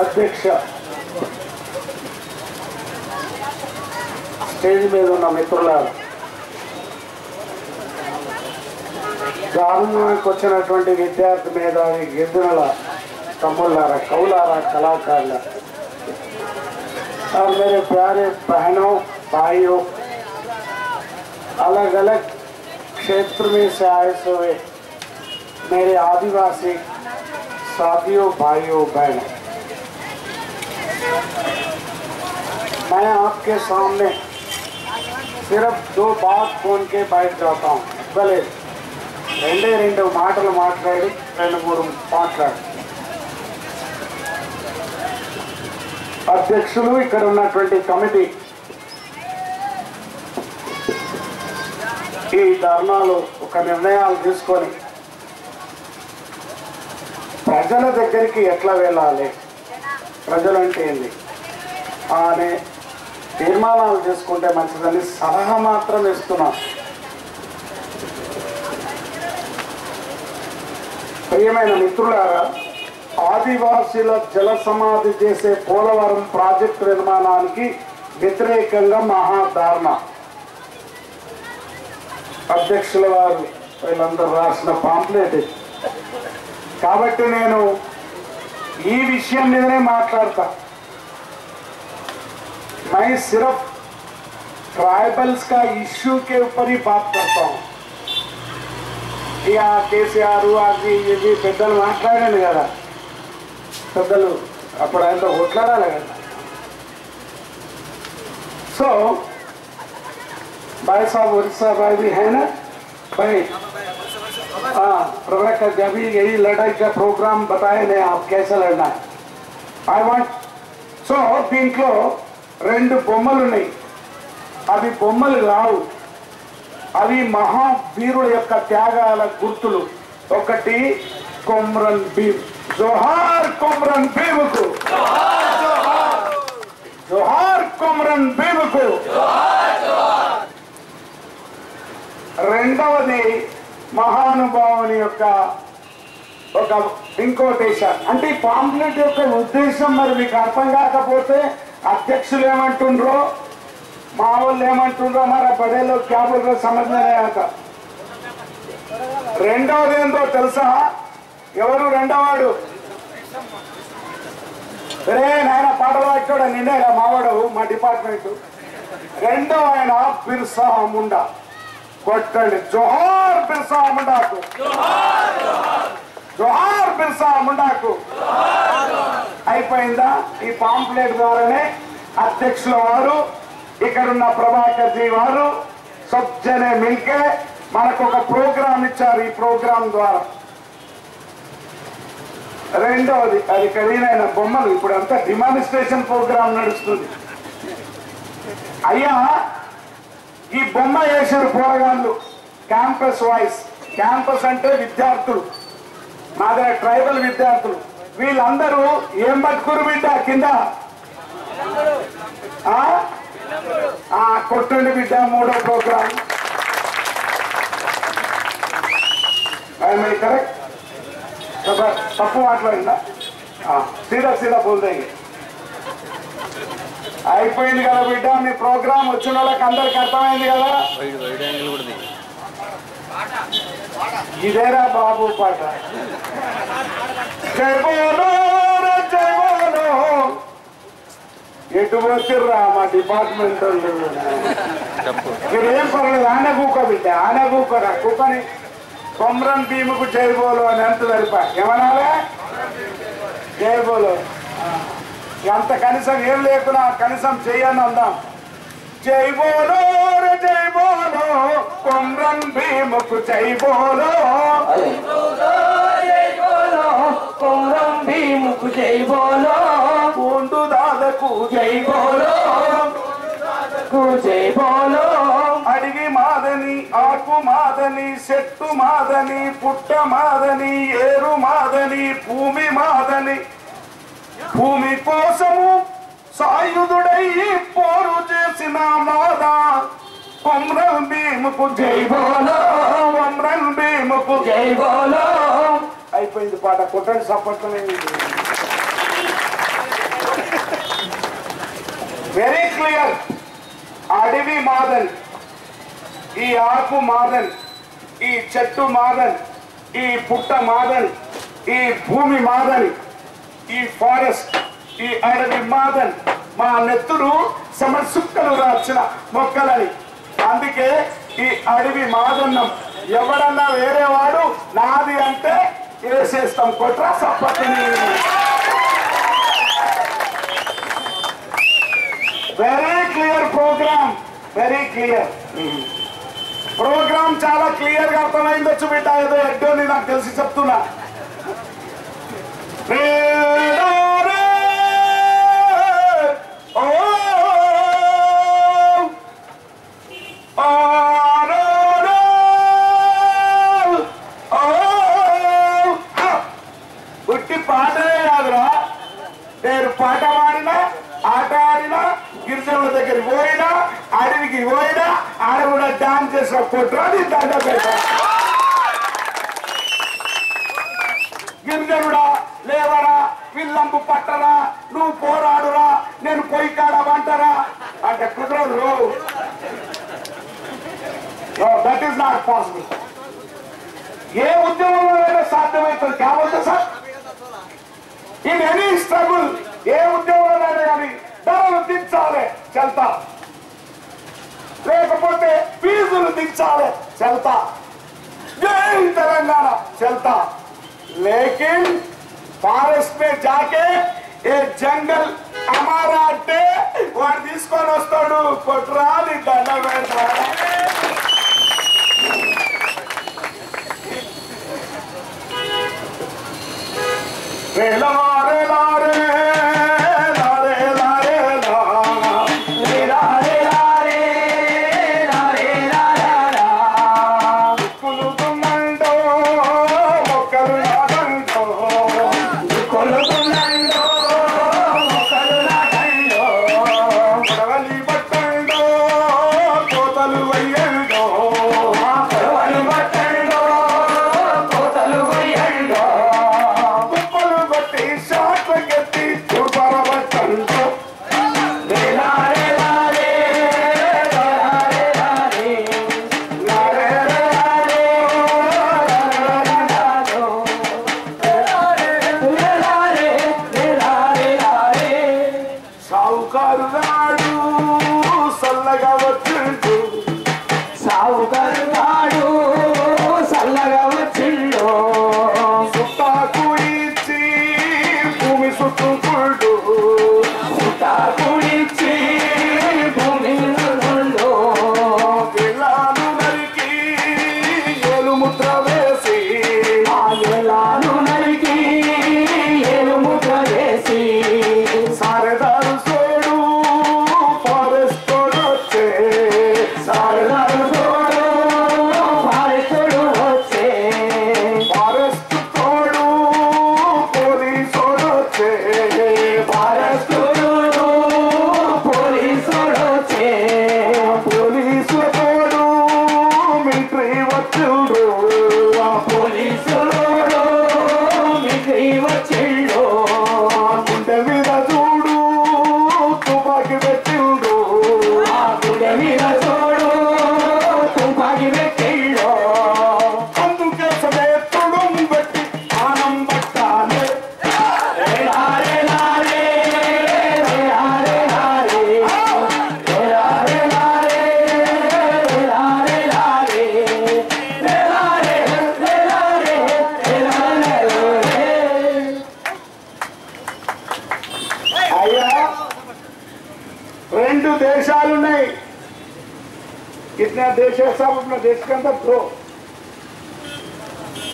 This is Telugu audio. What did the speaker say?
అధ్యక్ష స్టేజ్ మీద ఉన్న మిత్రులారా, దారుణానికి వచ్చినటువంటి విద్యార్థి మేధావి గిరిజనుల తమ్ముళ్ళారా, కవులారా, కళాకారుల, और मेरे प्यारे बहनों भाइयों, अलग अलग क्षेत्र में से आए हुए मेरे आदिवासी साथियों, भाइयों, बहनों, मैं आपके सामने सिर्फ दो बात बोल के बैठ जाता हूँ. भले రెండు మాటలు మాట్లాడి 2-3 మాట్లాడి అధ్యక్షులు, ఇక్కడ ఉన్నటువంటి కమిటీ ఈ ధర్నాలు ఒక నిర్ణయాలు తీసుకొని ప్రజల దగ్గరికి ఎట్లా వెళ్ళాలి, ప్రజలంటే ఏంది అనే తీర్మానాలు చేసుకుంటే మంచిదని సలహా మాత్రం ఇస్తున్నాం. ప్రియమైన మిత్రులారా, ఆదివాసీల జల సమాధి చేసే పోలవరం ప్రాజెక్టు నిర్మాణానికి వ్యతిరేకంగా మహాధారణ అధ్యక్షుల వారు వీళ్ళందరూ రాసిన పాంప్లెట్. కాబట్టి నేను ఈ విషయం మీదనే మాట్లాడతా. मैं सिर्फ ट्राइबल्स का इश्यू के ऊपर ही बात करता हूँ. కేసీఆర్ అది ఇది పెద్దలు మాట్లాడాను కదా, పెద్దలు అప్పుడు ఆయనతో కొట్లాడాలి కదా. సో भाई साहब, उड़ीसा भाई भी है ना भाई? हाँ, प्रवक्ता जब यही लड़ाई का प्रोग्राम बताए ने आप कैसे लड़ना है. आई वांट సో దీంట్లో 2 బొమ్మలు ఉన్నాయి. అవి బొమ్మలు కావు, అవి మహావీరుల యొక్క త్యాగాల గుర్తులు. ఒకటి కొమ్రన్ భీమ్, జోహార్ కొమ్రన్ భీముకు, జోహార్ కొమ్రన్ భీముకు. రెండవది మహానుభావుని యొక్క ఒక ఇంకోటేషన్. అంటే ఈ పాంప్లెట్ యొక్క ఉద్దేశం మరి మీకు అర్థం కాకపోతే అధ్యక్షులు ఏమంటుండ్రో, మా వాళ్ళు ఏమంటుండ్రో, మరి బడేలో క్యాబుల్లో సమజ్ఞనే అంట. రెండవది ఏందో తెలుసా? ఎవరు రెండవాడు? రే నాయన పాటలు పాడాడు నిన్నే మావాడు మా డిపార్ట్మెంట్. రెండవ ఆయన బిర్సా ముండా. కొట్టండి, జోహార్ బిర్సా ముండాకు, జోహార్ బిర్సా ముండాకు. అయిపోయిందా? ఈ పాంప్లెట్ ద్వారానే అధ్యక్షుల వారు, ఇక్కడున్న ప్రభాకర్ జీ వారు సబ్జనే మిల్కే మనకు ఒక ప్రోగ్రాం ఇచ్చారు. ఈ ప్రోగ్రాం ద్వారా రెండవది అది ఖరీదైన బొమ్మలు. ఇప్పుడు అంతా డిమాన్స్ట్రేషన్ ప్రోగ్రాం నడుస్తుంది. అయ్యా, ఈ బొమ్మ వేసారు పోరగాళ్ళు, క్యాంపస్ వాయిస్. క్యాంపస్ అంటే విద్యార్థులు, మా దగ్గర ట్రైబల్ విద్యార్థులు. వీళ్ళందరూ ఏం పట్టుకురు బిడ్డ కింద? కొట్టండి బిడ్డ. 3వ ప్రోగ్రాం కరెక్ట్, తప్పు మాట్లాడిందా? సీదా సీదా బోల్దేంగే. అయిపోయింది కదా బిడ్డ, మీ ప్రోగ్రాం వచ్చిన వాళ్ళకి అందరికి అర్థమైంది కదా. ఇదేరా బాబు పాట. జై బోలో జై బోలో. ఎటు వచ్చిర్రా మా డిపార్ట్మెంట్ వాళ్ళు? మీరేం పర్లేదు, ఆనే కూకో బిడ్డ, ఆనే కూకోరా. కూకొని కొమ్రన్ భీముకు జై బోలో అని ఎంత సరిపా. ఏమనాలే? జై బోలో. అంత కనీసం ఏం లేకున్నా కనీసం చెయ్యని అందాం. జై బోలో జై బోలో కొమ్రన్ భీముకు జై బోలో, కొమ్రన్ భీముకు జై బోలో, గుండు దాదకు జై బోలో, జై బోలో. అడిగి మాదని, ఆకు మాదని, చెట్టు మాదని, పుట్ట మాదని, ఏరు మాదని, భూమి మాదని, భూమి కోసము సాయుధుడై పోరు చేసిన మాదా కొమ్రన్ భీముకు జై బోలో, కొమ్రన్ భీముకు జై బోలో. అయిపోయింది పాట. కొట్టండి సపట్లమే. క్లియర్. అడవి మాదన్, ఈ ఆకు మాదన్, ఈ చెట్టు మాదన్, ఈ పుట్ట మాదన్, ఈ భూమి మాదన్, ఈ ఫారెస్ట్, ఈ అడవి మాదన్. మా నెత్తురు సమసుక్కలు రాచిన మొక్కలని. అందుకే ఈ అడవి మాదన్నం. ఎవడన్నా వేరే వాడు నాది అంటే వేసేస్తాం కొట్రా సప్పటిని. Very clear program, very clear program. చాలా క్లియర్ గా అర్థమైందొచ్చు బిడ్డ. ఏదో ఎడ్డోని నాకు తెలిసి చెప్తున్నా. ఉట్టి పాటనే కాదురా, నేను పాట పాడినా ఆట ఆడినా గిరిజనుల దగ్గరికి పోయినా అడవికి పోయినా ఆడ కూడా డాన్స్ చేసిన కొట్రాని దండ పెట్టా. గిరిజనుడా లేవరా, పిల్లంపు పట్టరా, నువ్వు పోరాడురా, నేను పొయ్యి కాడమంటారా అంటే కుదరదు. That is not possible. ఏ ఉద్యమంలో సాధ్యమవుతుంది కాబట్టి సార్ ఇన్ ఎనీ స్ట్రగుల్, ఏ ఉద్యమంలోనైనా కానీ ధరలు దించాలి చల్తా, లేకపోతే ఫీజులు దించాలి చల్తా, జై తెలంగాణ చల్తా. लेकिन फॉरेस्ट में जाके ये जंगल हमारा అంటే వాడు తీసుకొని వస్తాడు కొట్రాలి దండ పెడతాడు. లారే లారే లారే లారే లారే లారే లారే లారే కులుతుందో మొక్కలు నాటంతో, కొలుతుందో మొక్కలు నాటంతో, కొడవలి పట్టండో కోతలు వయ్యండో, కొడవలి పట్టండో కోతలు వయ్యండో, కుప్పలు కొట్టి షాట్లు ఎత్తి చూపరబట్టండో. సావుకారు నాడు సల్లగా వచ్చిండు, సావుకారు నాడు సల్లగా వచ్చిండు, సుట్టాకు ఇచ్చి భూమి చుట్టుకుండు, సుట్టాకు ఇచ్చి భూమి చుట్టుకుండు, పిల్లాను నరికి ఏలు ముద్ర వేసి, ఏలాను నరికి ఏలు ముద్ర వేసి, సారదారు సోడు ఫారెస్ట్ తోడు వచ్చే, సారదారు సోడు ఫారెస్ట్ తోడు వచ్చే, ఫారెస్ట్ తోడు పోలీసోడు వచ్చే, ఫారెస్ట్ తోడు పోలీసోడు వచ్చే, పోలీసు తోడు మిలిటరీ వచ్చిండ్రు, పోలీసుడు మిలిటరీ వచ్చిండ్రు, గుండె మీద చూడు తుపాకి పెట్టిండు, గుండె మీద చూడు తుపాకి పెట్టిండు, అందుకే సదేతుడు పెట్టి ఆనం పట్టాలి. లారే లారే లారే లారే లారే లారే లారే లారే అయ్యా రెండు దేశాలున్నాయి. कितना देश है सब अपना देश के अंदर दो